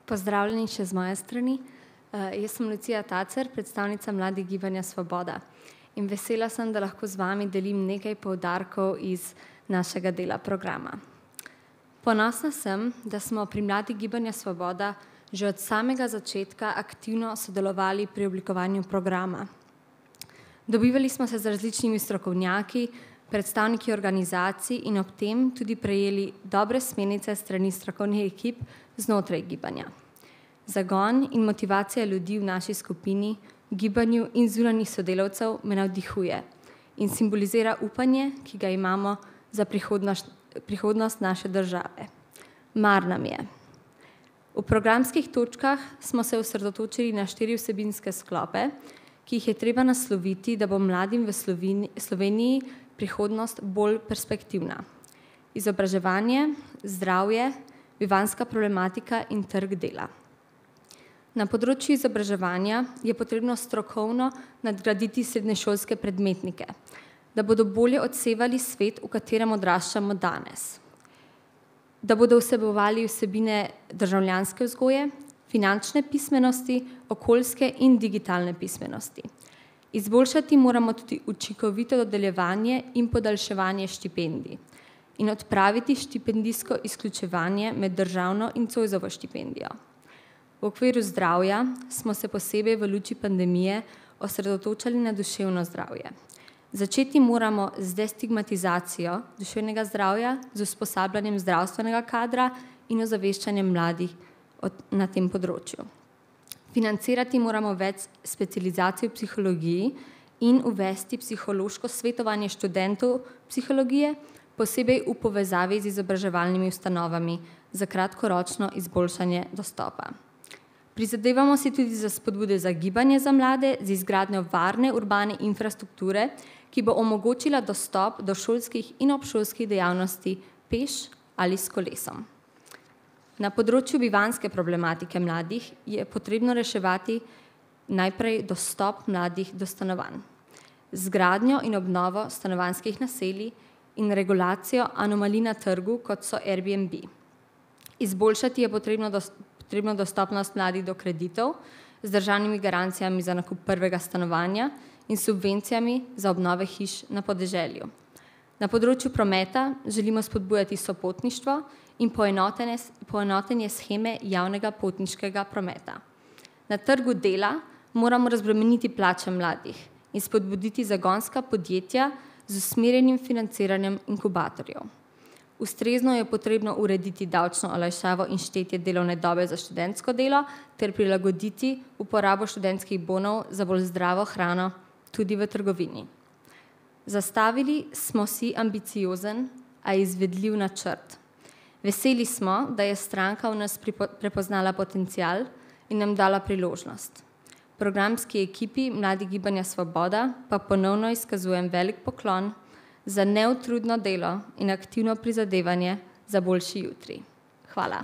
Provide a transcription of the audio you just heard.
Pozdravljeni še z moje strani. Jaz sem Lucija Tacer, predstavnica Mladih gibanja Svoboda. In vesela sem, da lahko z vami delim nekaj poudarkov iz našega dela programa. Ponosna sem, da smo pri Mladih gibanja Svoboda že od samega začetka aktivno sodelovali pri oblikovanju programa. Dobivali smo se z različnimi strokovnjaki, predstavniki organizacij in ob tem tudi prejeli dobre smernice strani strokovnih ekip znotraj gibanja. Zagon in motivacija ljudi v naši skupini, gibanju in zunanjih sodelavcev me navdihuje in simbolizira upanje, ki ga imamo za prihodnost naše države. Mar nam je. V programskih točkah smo se osredotočili na 4 vsebinske sklope, ki jih je treba nasloviti, da bo mladim v Sloveniji prihodnost bolj perspektivna. Izobraževanje, zdravje, bivanjska problematika in trg dela. Na področju izobraževanja je potrebno strokovno nadgraditi srednješolske predmetnike, da bodo bolje odsevali svet, v katerem odraščamo danes. Da bodo vsebovali vsebine državljanske vzgoje, finančne pismenosti, okoljske in digitalne pismenosti. Izboljšati moramo tudi učinkovito dodeljevanje in podaljševanje štipendij in odpraviti štipendijsko izključevanje med državno in Zoisovo štipendijo. V okviru zdravja smo se posebej v luči pandemije osredotočali na duševno zdravje. Začeti moramo z destigmatizacijo duševnega zdravja, z usposabljanjem zdravstvenega kadra in ozaveščanjem mladih na tem področju. Financirati moramo več specializacij v psihologiji in uvesti psihološko svetovanje študentov psihologije, posebej v povezavi z izobraževalnimi ustanovami za kratkoročno izboljšanje dostopa. Prizadevamo si tudi za spodbude za gibanje za mlade z izgradnjo varne urbane infrastrukture, ki bo omogočila dostop do šolskih in obšolskih dejavnosti peš ali s kolesom. Na področju bivanjske problematike mladih je potrebno reševati najprej dostop mladih do stanovanj, zgradnjo in obnovo stanovanjskih naselij in regulacijo anomalij na trgu, kot so Airbnb. Izboljšati je potrebno dostopnost mladih do kreditov z državnimi garancijami za nakup prvega stanovanja in subvencijami za obnove hiš na podeželju. Na področju prometa želimo spodbujati sopotništvo in poenotenje sheme javnega potniškega prometa. Na trgu dela moramo razbremeniti plače mladih in spodbuditi zagonska podjetja z usmerjenim financiranjem inkubatorjev. Ustrezno je potrebno urediti davčno olajšavo in štetje delovne dobe za študentsko delo ter prilagoditi uporabo študentskih bonov za bolj zdravo hrano tudi v trgovini. Zastavili smo si ambiciozen, a izvedljiv načrt. Veseli smo, da je stranka v nas prepoznala potencial in nam dala priložnost. Programski ekipi Mladih gibanja Svoboda pa ponovno izkazujem velik poklon za neutrudno delo in aktivno prizadevanje za boljši jutri. Hvala.